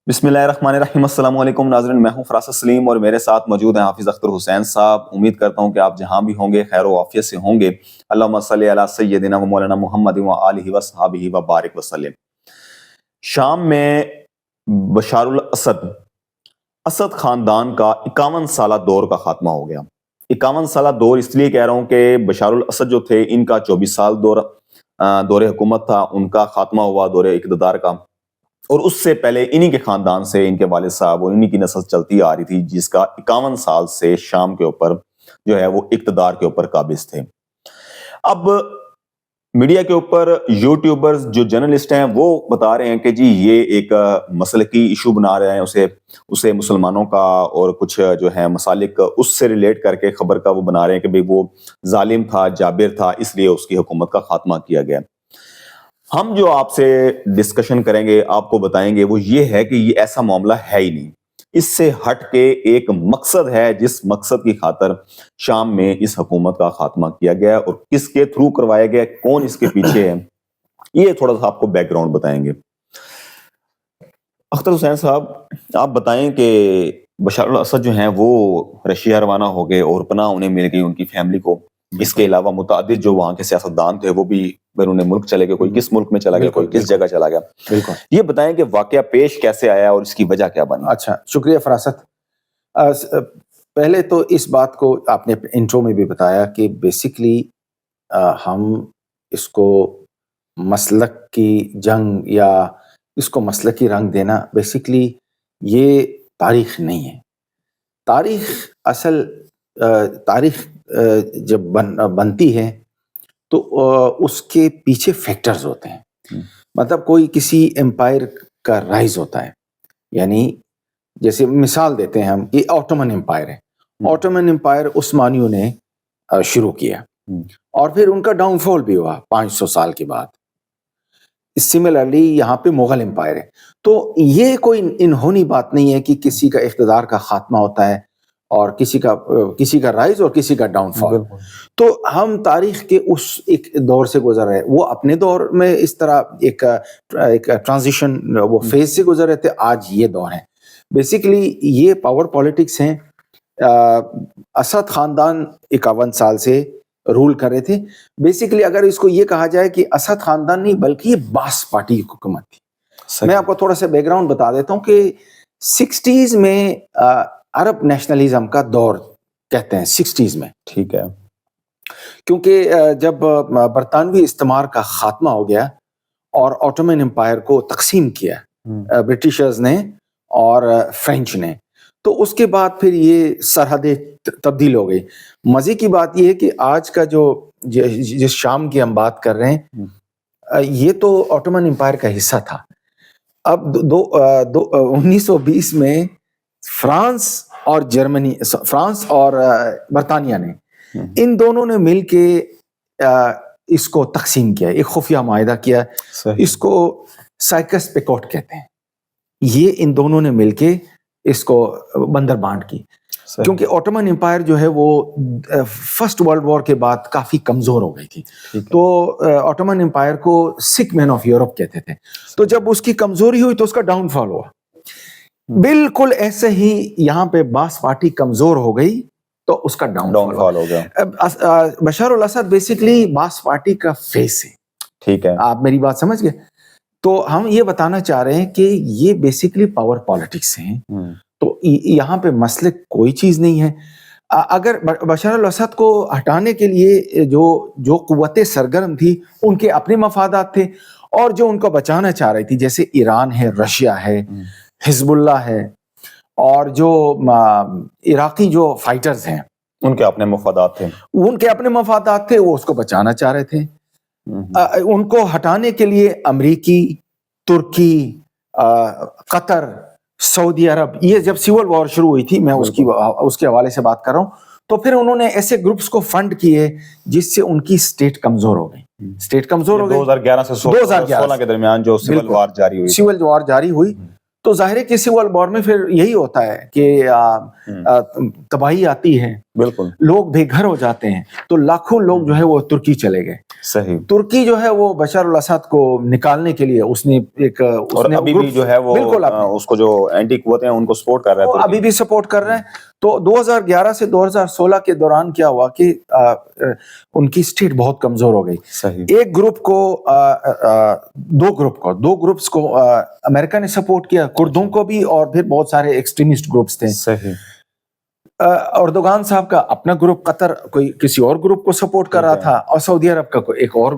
بسم اللہ الرحمن الرحیم۔ السلام علیکم ناظرین، میں ہوں فراست سلیم اور میرے ساتھ موجود ہیں حافظ اختر حسین صاحب۔ امید کرتا ہوں کہ آپ جہاں بھی ہوں گے خیر و عافیت سے ہوں گے۔ اللہم صلی علی سیدنا و مولانا محمد و آلہ و صحابہ و بارک وسلم۔ شام میں بشار الاسد خاندان کا 51 سالہ دور کا خاتمہ ہو گیا۔ 51 سالہ دور اس لیے کہہ رہا ہوں کہ بشار الاسد جو تھے ان کا 24 سال دور حکومت تھا، ان کا خاتمہ ہوا دور اقتدار کا، اور اس سے پہلے انہی کے خاندان سے ان کے والد صاحب اور انہی کی نسل چلتی آ رہی تھی، جس کا 51 سال سے شام کے اوپر جو ہے وہ اقتدار کے اوپر قابض تھے۔ اب میڈیا کے اوپر یوٹیوبرز جو جرنلسٹ ہیں وہ بتا رہے ہیں کہ جی یہ ایک مسلکی ایشو بنا رہے ہیں، اسے مسلمانوں کا اور کچھ جو ہے مسالک اس سے ریلیٹ کر کے خبر کا وہ بنا رہے ہیں کہ بھئی وہ ظالم تھا، جابر تھا، اس لیے اس کی حکومت کا خاتمہ کیا گیا۔ ہم جو آپ سے ڈسکشن کریں گے، آپ کو بتائیں گے، وہ یہ ہے کہ یہ ایسا معاملہ ہے ہی نہیں۔ اس سے ہٹ کے ایک مقصد ہے، جس مقصد کی خاطر شام میں اس حکومت کا خاتمہ کیا گیا اور کس کے تھرو کروایا گیا، کون اس کے پیچھے ہے، یہ تھوڑا سا آپ کو بیک گراؤنڈ بتائیں گے۔ اختر حسین صاحب، آپ بتائیں کہ بشار الاسد جو ہیں وہ رشیا روانہ ہو گئے اور پناہ انہیں مل گئی ان کی فیملی کو۔ اس کے علاوہ متعدد جو وہاں کے سیاستدان تھے وہ بھی بیرون ملک چلے گئے، کوئی کس ملک میں چلا گیا، کوئی کس جگہ چلا گیا۔ بالکل، یہ بتائیں کہ واقعہ پیش کیسے آیا اور اس کی وجہ کیا بنی؟ اچھا، شکریہ فراست۔ پہلے تو اس بات کو آپ نے انٹرو میں بھی بتایا کہ بیسیکلی ہم اس کو مسلک کی جنگ یا اس کو مسلکی رنگ دینا، بیسیکلی یہ تاریخ نہیں ہے۔ تاریخ جب بنتی ہے تو اس کے پیچھے فیکٹرز ہوتے ہیں۔ مطلب کوئی کسی امپائر کا رائز ہوتا ہے، یعنی جیسے مثال دیتے ہیں ہم، یہ آٹومن امپائر ہے۔ آٹومن امپائر عثمانیوں نے شروع کیا اور پھر ان کا ڈاؤن فال بھی ہوا 500 سال کے بعد۔ سملرلی یہاں پہ مغل امپائر ہے۔ تو یہ کوئی انہونی بات نہیں ہے کہ کسی کا اقتدار کا خاتمہ ہوتا ہے اور کسی کا رائز اور کسی کا ڈاؤن فال۔ تو ہم تاریخ کے اس ایک دور سے گزر رہے، وہ اپنے دور میں اس طرح ایک ٹرانزیشن وہ فیز سے گزر رہے تھے، آج یہ دور ہے۔ بیسیکلی یہ پاور پالیٹکس ہیں۔ اسد خاندان 51 سال سے رول کر رہے تھے۔ بیسیکلی اگر اس کو یہ کہا جائے کہ اسد خاندان نہیں بلکہ یہ باس پارٹی کی حکومت تھی۔ میں آپ کو تھوڑا سا بیک گراؤنڈ بتا دیتا ہوں کہ 60s میں عرب نیشنلزم کا دور کہتے ہیں 60s میں، ٹھیک ہے، کیونکہ جب برطانوی استعمار کا خاتمہ ہو گیا اور آٹومن امپائر کو تقسیم کیا برٹشرز نے اور فرینچ نے، تو اس کے بعد پھر یہ سرحدیں تبدیل ہو گئی۔ مزے کی بات یہ ہے کہ آج کا جس شام کی ہم بات کر رہے ہیں، یہ تو آٹومن امپائر کا حصہ تھا۔ اب 1920 میں فرانس اور برطانیہ نے، ان دونوں نے مل کے اس کو تقسیم کیا، ایک خفیہ معاہدہ کیا۔ اس کو سائکس پیکوٹ کہتے ہیں۔ یہ ان دونوں نے مل کے اس کو بندر بانٹ کی، کیونکہ آٹومن امپائر جو ہے وہ فرسٹ ورلڈ وار کے بعد کافی کمزور ہو گئی تھی۔ تو آٹومن امپائر کو سک مین آف یورپ کہتے تھے۔ تو جب اس کی کمزوری ہوئی تو اس کا ڈاؤن فال ہوا۔ بالکل ایسے ہی یہاں پہ باس پارٹی کمزور ہو گئی تو اس کا ڈاؤن فال ہو گیا۔ بشار الاسد بیسیکلی باس پارٹی کا فیس ہے۔ ٹھیک ہے، آپ میری بات سمجھ گئے؟ تو ہم یہ بتانا چاہ رہے ہیں کہ یہ بیسیکلی پاور پالیٹکس ہیں۔ تو یہاں پہ مسئلہ کوئی چیز نہیں ہے۔ اگر بشار الاسد کو ہٹانے کے لیے جو قوتیں سرگرم تھی ان کے اپنے مفادات تھے، اور جو ان کو بچانا چاہ رہی تھی جیسے ایران ہے، رشیا ہے، حزب اللہ ہے، اور جو عراقی جو فائٹرز ہیں ان کے اپنے مفادات تھے، وہ اس کو بچانا چاہ رہے تھے۔ ان کو ہٹانے کے لیے امریکی، ترکی، قطر، سعودی عرب، یہ جب سول وار شروع ہوئی تھی، میں اس کے حوالے سے بات کر رہا ہوں، تو پھر انہوں نے ایسے گروپس کو فنڈ کیے جس سے ان کی سٹیٹ کمزور ہو گئی۔ 2011 سے 2016 کے درمیان جو سول وار جاری ہوئی تو ظاہر ہے کہ سول وار میں پھر یہی ہوتا ہے کہ تباہی آتی ہے، بالکل لوگ بے گھر ہو جاتے ہیں, تو لاکھوں لوگ جو ہے وہ ترکی چلے گئے. صحیح. ترکی جو ہے وہ بشار الاسد کو نکالنے کے لیے اس نے ایک اور ابھی بھی جو ہے وہ اس کو جو اینٹی قوتیں ہیں ان کو سپورٹ کر رہا ہے, ابھی بھی سپورٹ کر رہے ہیں. تو 2011 سے 2016 کے دوران کیا ہوا کہ ان کی اسٹیٹ بہت کمزور ہو گئی. صحیح. ایک گروپ کو دو گروپس کو امریکہ نے سپورٹ کیا, کردوں کو بھی, اور پھر بہت سارے ایکسٹریمسٹ گروپس تھے. صحیح. اردوغان صاحب کا اپنا گروپ قطر کوئی کسی اور گروپ کو سپورٹ کر رہا تھا, اور سعودی عرب کا ایک اور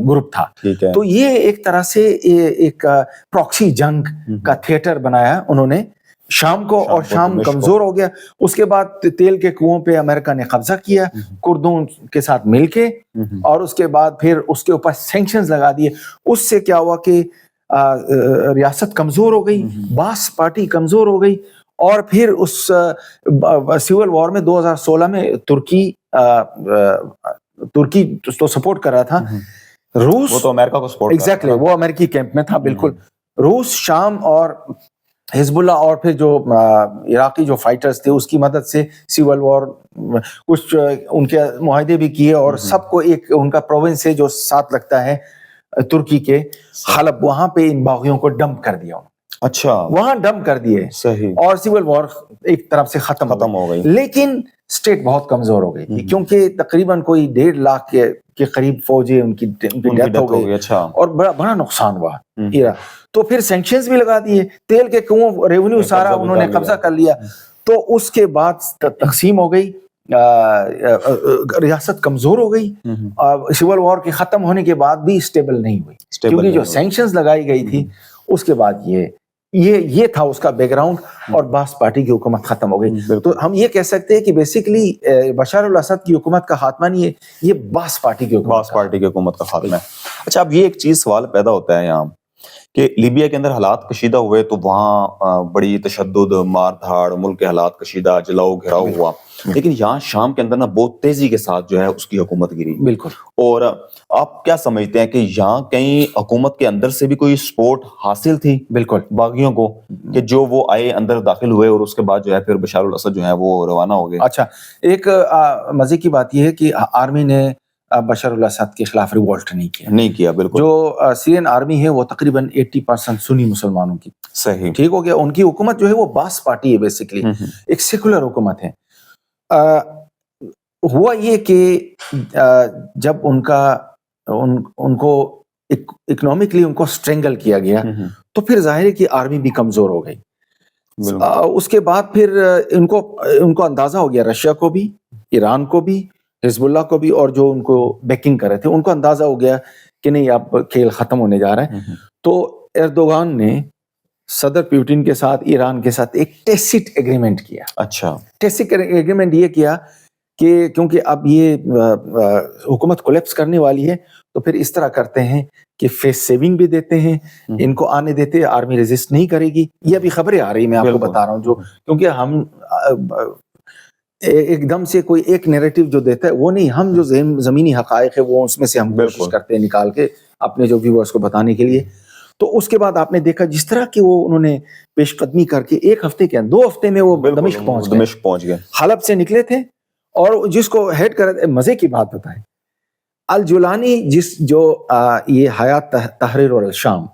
گروپ تھا. تو یہ ایک طرح سے ایک پراکسی جنگ کا تھیٹر بنایا انہوں نے شام کو, اور شام کمزور ہو گیا. اس کے بعد تیل کے کنووں پہ امریکہ نے قبضہ کیا کردوں کے ساتھ مل کے, اور اس کے بعد پھر اس کے اوپر سینکشنز لگا دیے. اس سے کیا ہوا کہ ریاست کمزور ہو گئی, باس پارٹی کمزور ہو گئی, اور پھر اس سول وار میں 2016 میں ترکی تو سپورٹ کر رہا تھا, روس وہ تو امریکہ کو سپورٹ ایگزیکٹلی وہ امریکی کیمپ میں تھا. بالکل. روس, شام اور حزب اللہ, اور پھر جو عراقی جو فائٹرز تھے اس کی مدد سے سول وار, کچھ ان کے معاہدے بھی کیے, اور سب کو ایک ان کا پروونس ہے جو ساتھ لگتا ہے ترکی کے, حلب, وہاں پہ ان باغیوں کو ڈمپ کر دیا. اچھا, وہاں ڈمپ کر دیے. صحیح. اور سول وار ایک طرف سے ختم ہو گئی. لیکن اسٹیٹ بہت کمزور ہو گئی تھی, کیونکہ تقریباً کوئی 1.5 لاکھ کے قریب فوجی ان کی ڈیتھ ہو گئی. اچھا. اور بڑا نقصان ہوا. تو پھر سینکشنز بھی لگا دیے, تیل کے کنووں ریونیو سارا انہوں نے قبضہ کر لیا. تو اس کے بعد تقسیم ہو گئی, ریاست کمزور ہو گئی. سول وار کے ختم ہونے کے بعد بھی اسٹیبل نہیں ہوئی, کیونکہ جو سینکشنز لگائی گئی تھی اس کے بعد یہ تھا اس کا بیک گراؤنڈ, اور باس پارٹی کی حکومت ختم ہو گئی. تو ہم یہ کہہ سکتے ہیں کہ بیسیکلی بشار الاسد کی حکومت کا خاتمہ نہیں ہے, یہ باس پارٹی کی حکومت کا خاتمہ ہے. اچھا, اب یہ ایک چیز سوال پیدا ہوتا ہے یہاں کہ لیبیا کے اندر حالات کشیدہ ہوئے تو وہاں بڑی تشدد, مار دھاڑ, ملک کے حالات کشیدہ, جلاؤ گھراؤ ہوا. لیکن یہاں شام کے اندر نا بہت تیزی کے ساتھ جو ہے اس کی حکومت گری. بالکل. اور آپ کیا سمجھتے ہیں کہ یہاں کہیں حکومت کے اندر سے بھی کوئی سپورٹ حاصل تھی بالکل باغیوں کو, کہ جو وہ آئے اندر داخل ہوئے اور اس کے بعد جو ہے پھر بشار الاسد جو ہے وہ روانہ ہو گئے؟ اچھا, ایک مزے کی بات یہ ہے کہ آرمی نے بشار الاسد کے خلاف ریوولٹ نہیں کیا. بالکل. جو سیرین آرمی ہے وہ تقریباً 80% سنی مسلمانوں کی. صحیح. ٹھیک ہو گیا. ان کی حکومت جو ہے وہ باس پارٹی ہے, بیسیکلی ایک سیکولر حکومت ہے. ہوا یہ کہ جب ان کو اکنامکلی ان کو اسٹرینگل کیا گیا, تو پھر ظاہر ہے کہ آرمی بھی کمزور ہو گئی. اس کے بعد پھر ان کو اندازہ ہو گیا, رشیا کو بھی, ایران کو بھی, حزب اللہ کو بھی, اور جو ان کو بیکنگ کر رہے تھے ان کو اندازہ ہو گیا کہ نہیں اب کھیل ختم ہونے جا رہا ہے. تو ایردوغان نے صدر پیوٹن کے ساتھ, ایران کے ساتھ ایک ٹیسٹ ایگریمنٹ کیا. اچھا. ٹیسٹ ایگریمنٹ یہ کیا کہ کیونکہ اب یہ حکومت کولیپس کرنے والی ہے, تو پھر اس طرح کرتے ہیں کہ فیس سیونگ بھی دیتے ہیں, ان کو آنے دیتے ہیں, آرمی ریزسٹ نہیں کرے گی. یہ ابھی خبریں آ رہی, میں آپ کو بتا رہا ہوں, جو کیونکہ ہم ایک دم سے کوئی ایک نیریٹو جو دیتا ہے وہ نہیں, ہم جو زمینی حقائق ہے وہ اس میں سے ہم کوشش کرتے ہیں نکال کے اپنے جو ویورز کو بتانے کے لیے. تو اس کے بعد آپ نے دیکھا جس طرح کہ وہ انہوں نے پیش قدمی کر کے 1 ہفتے کے 2 ہفتے میں وہ دمشق پہنچ گئے. حلب سے نکلے تھے, اور جس کو ہیڈ کر رہے, مزے کی بات بتائیں, الجولانی جو یہ حیات تحریر اور الشام,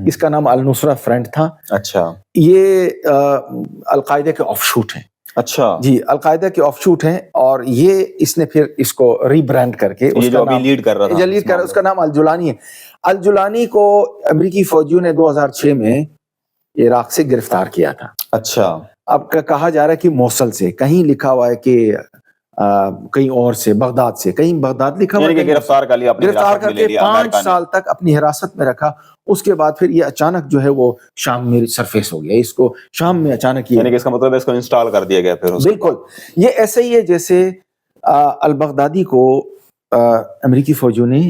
اس کا نام النصرہ فرنٹ تھا. اچھا. یہ القاعدہ کے آف شوٹ ہیں. اچھا جی, القاعدہ کے آف شوٹ ہیں, اور یہ اس نے پھر اس کو ری برانڈ کر کے اس کا نام لیڈ کر رہا تھا, اس کا نام الجولانی ہے. الجولانی کو امریکی فوجیوں نے 2006 میں عراق سے گرفتار کیا تھا. اچھا. اب کہا جا رہا ہے کہ موصل سے, کہیں لکھا ہوا ہے کہ کہیں اور سے, بغداد سے, کہیں بغداد لکھا ہوا ہے. گرفتار کر کے 5 سال تک اپنی حراست میں رکھا. اس کے بعد پھر یہ اچانک جو ہے وہ شام میں سرفیس ہو گیا. اس کو شام میں اچانک, یعنی کہ اس کا مطلب ہے اس کو انسٹال کر دیا گیا پھر. بالکل. یہ ایسے ہی ہے جیسے البغدادی کو امریکی فوجیوں نے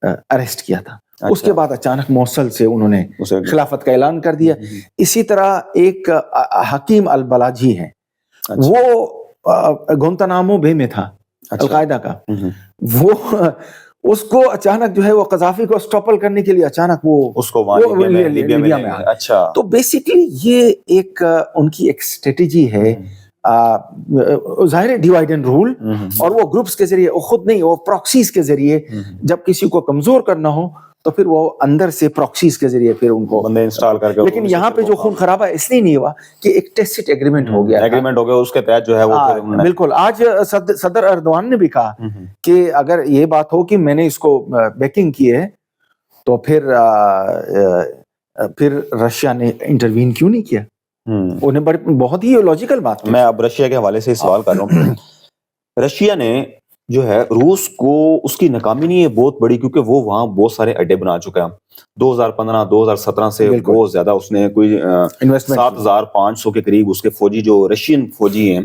اریسٹ کیا تھا. اس کے بعد اچانک موصل سے انہوں نے خلافت کا اعلان کر دیا. اسی طرح ایک حکیم البلاجی ہے, وہ گونتانامو بے میں تھا القاعدہ کا. وہ اس کو اچانک جو ہے وہ قذافی کو اسٹاپل کرنے کے لیے اچانک وہ اس کو لیبیا میں آیا. اچھا. تو بیسیکلی یہ ایک ان کی ایک اسٹریٹجی ہے ظاہر ہے ڈیوائڈ اینڈ رول, اور وہ گروپس کے ذریعے, وہ خود نہیں, وہ پراکسیز کے ذریعے جب کسی کو کمزور کرنا ہو تو پھر وہ اندر سے پراکسیز کے ذریعے پھر ان کو بندے انسٹال کر کے. لیکن یہاں پہ جو خون خرابہ اس لیے نہیں ہوا کہ ایک ٹیسٹ ایگریمنٹ ہو گیا, اس کے تحت جو ہے وہ بالکل. آج صدر اردوان نے بھی کہا کہ اگر یہ بات ہو کہ میں نے اس کو بیکنگ کی ہے تو پھر رشیا نے انٹروین کیوں نہیں کیا. انہیں بہت ہی لاجیکل بات کی. میں اب رشیا کے حوالے سے سوال کر رہا ہوں. رشیا نے جو ہے روس کو, اس کی ناکامی نہیں ہے بہت بڑی, کیونکہ وہ وہاں بہت سارے اڈے بنا چکا ہے. 2015-2017 سے بہت زیادہ اس نے کوئی 7500 کے قریب اس کے فوجی, جو رشین فوجی ہیں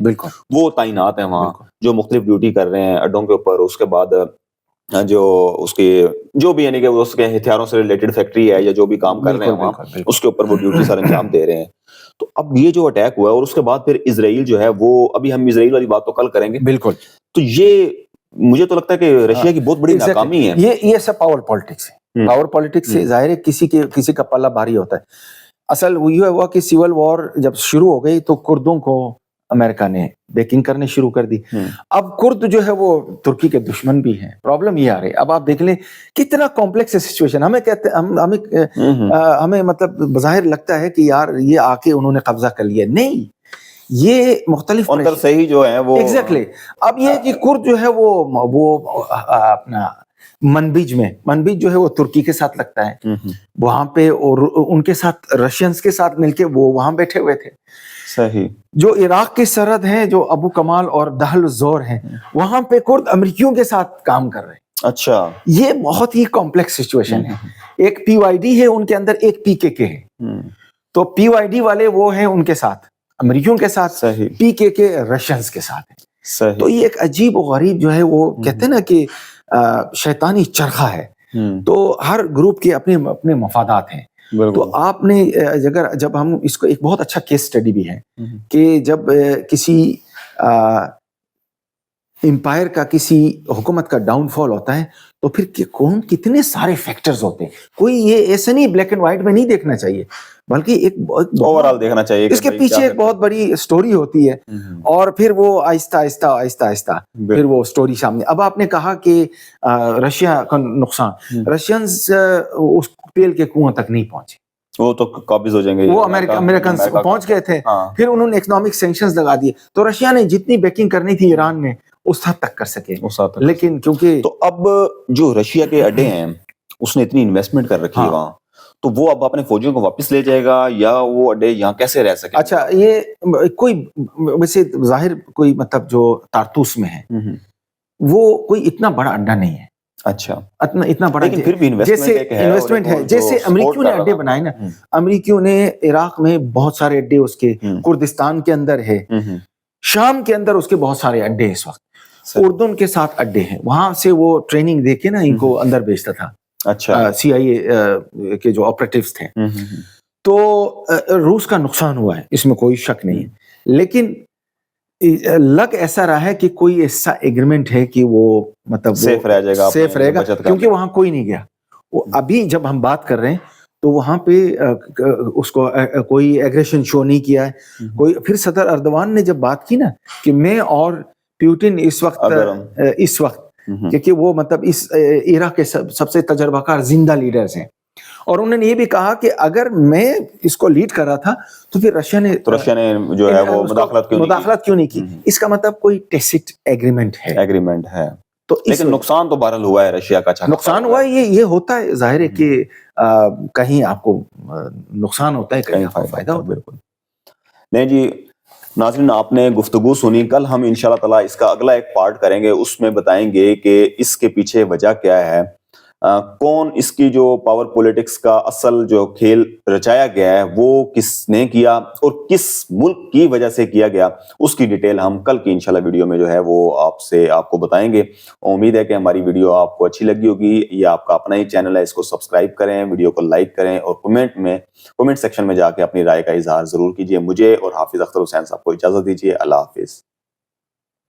وہ تعینات ہیں وہاں, جو مختلف ڈیوٹی کر رہے ہیں اڈوں کے اوپر. اس کے بعد جو اس کی جو بھی یعنی کہ اس کے ہتھیاروں سے ریلیٹڈ فیکٹری ہے یا جو بھی کام کر رہے ہیں وہاں, اس کے اوپر وہ ڈیوٹی سر انجام دے رہے ہیں. تو اب یہ جو اٹیک ہوا ہے, اور اس کے بعد پھر اسرائیل جو ہے وہ, ابھی ہم اسرائیل والی بات تو کل کریں گے. بالکل. تو یہ مجھے تو لگتا ہے کہ رشیا کی بہت بڑی ناکامی ہے. یہ سب پاور پالیٹکس ہے. پاور پالیٹکس سے ظاہر ہے کسی کا پلہ بھاری ہوتا ہے. اصل وہ یہ ہوا کہ سول وار جب شروع ہو گئی تو کردوں کو امریکہ نے بیکنگ کرنے شروع کر دی. اب کرد جو ہے وہ ترکی کے دشمن بھی ہیں. پرابلم یہ آ رہی ہے, اب آپ دیکھ لیں کتنا کمپلیکس ہے سچویشن. ہمیں مطلب بظاہر لگتا ہے کہ یار یہ آ کے انہوں نے قبضہ کر لیا, نہیں, یہ مختلف اندر سے ہی جو ہے وہ ایگزیکٹلی. اب یہ کہ کرد جو ہے وہ اپنا منبج جو ہے وہ ترکی کے ساتھ لگتا ہے وہاں پہ, اور ان کے ساتھ رشینز کے ساتھ مل کے وہ وہاں بیٹھے ہوئے تھے. صحیح. جو عراق کی سرحد ہیں, جو ابو کمال اور دہل الزور ہیں, وہاں پہ کرد امریکیوں کے ساتھ کام کر رہے ہیں. اچھا. یہ بہت ہی کمپلیکس سچویشن ہے. ایک پی وائی ڈی ہے ان کے اندر, ایک پی کے ہے. تو پی وائی ڈی والے وہ ہیں ان کے ساتھ امریکیوں کے ساتھ, پی کے رشینز کے ساتھ ہیں. تو یہ ایک عجیب و غریب جو ہے وہ کہتے ہیں نا کہ شیطانی چرخہ ہے. تو ہر گروپ کے اپنے اپنے مفادات ہیں. تو آپ نے جب ہم اس کو, ایک بہت اچھا کیس سٹڈی بھی ہے کہ جب کسی امپائر کا, کسی حکومت کا ڈاؤن فال ہوتا ہے تو پھر کتنے سارے فیکٹرز ہوتے ہیں. کوئی یہ ایسے نہیں بلیک اینڈ وائٹ میں نہیں دیکھنا چاہیے, بلکہ ایک اوور آل دیکھنا چاہیے. اس کے پیچھے ایک بہت بڑی سٹوری ہوتی ہے, اور پھر وہ آہستہ آہستہ پھر وہ سٹوری سامنے. اب آپ نے کہا کہ رشیا کا نقصان, رشینز اس تیل کے کنویں تک نہیں پہنچے, وہ تو قابض ہو جائیں گے. وہ امریکنز پہنچ گئے تھے, پھر انہوں نے اکنامک سینکشنز لگا دیے. تو رشیا نے جتنی بیکنگ کرنی تھی ایران میں اس حد تک کر سکے, لیکن کیونکہ تو اب جو رشیا کے اڈے ہیں اس نے اتنی انویسٹمنٹ کر رکھی ہے وہاں, تو وہ اب اپنے فوجیوں کو واپس لے جائے گا یا وہ اڈے یہاں کیسے رہ سکے؟ اچھا, یہ کوئی ویسے ظاہر کوئی مطلب جو تارتوس میں ہے وہ کوئی اتنا بڑا اڈا نہیں ہے. اچھا, اتنا بڑا, لیکن پھر بھی انویسٹمنٹ ہے. جیسے امریکیوں نے اڈے بنائے نا, امریکیوں نے عراق میں بہت سارے اڈے اس کے, کردستان کے اندر ہے, شام کے اندر اس کے بہت سارے اڈے ہیں اس وقت, اردن کے ساتھ اڈے ہیں, وہاں سے وہ ٹریننگ دے کے نا ان کو اندر بھیجتا تھا. اچھا, سی آئی اے کے جو آپریٹیوز تھے. تو روس کا نقصان ہوا ہے, اس میں کوئی شک نہیں ہے, لیکن لگ ایسا رہا ہے کہ کوئی ایسا ایگریمنٹ ہے کہ وہ مطلب سیف رہے گا, کیونکہ وہاں کوئی نہیں گیا. ابھی جب ہم بات کر رہے ہیں تو وہاں پہ اس کو کوئی ایگریشن شو نہیں کیا ہے کوئی. پھر صدر اردوان نے جب بات کی نا کہ میں اور پیوٹن اس وقت کیونکہ وہ مطلب اس عراق کے سب سے تجربہ کار زندہ لیڈرز ہیں, اور انہوں نے یہ بھی کہا کہ اگر میں اس کو لیڈ کر رہا تھا تو پھر رشیا نے جو ہے وہ مداخلت کیوں نہیں کی. اس کا مطلب کوئی ٹیسٹ ایگریمنٹ ہے. تو لیکن نقصان تو بہرحال ہوا ہے رشیا کا, نقصان ہوا ہے. یہ ہوتا ہے, ظاہر ہے کہ کہیں آپ کو نقصان ہوتا ہے, کہیں آپ کو فائدہ ہوتا ہے. بالکل نہیں جی. ناظرین, آپ نے گفتگو سنی. کل ہم انشاءاللہ تعالی اس کا اگلا ایک پارٹ کریں گے, اس میں بتائیں گے کہ اس کے پیچھے وجہ کیا ہے, کون اس کی جو پاور پولیٹکس کا اصل جو کھیل رچایا گیا ہے وہ کس نے کیا اور کس ملک کی وجہ سے کیا گیا, اس کی ڈیٹیل ہم کل کی انشاءاللہ ویڈیو میں جو ہے وہ آپ کو بتائیں گے. امید ہے کہ ہماری ویڈیو آپ کو اچھی لگی ہوگی. یہ آپ کا اپنا ہی چینل ہے, اس کو سبسکرائب کریں, ویڈیو کو لائک کریں, اور کمنٹ سیکشن میں جا کے اپنی رائے کا اظہار ضرور کیجیے. مجھے اور حافظ اختر حسین صاحب کو اجازت دیجیے. اللہ حافظ.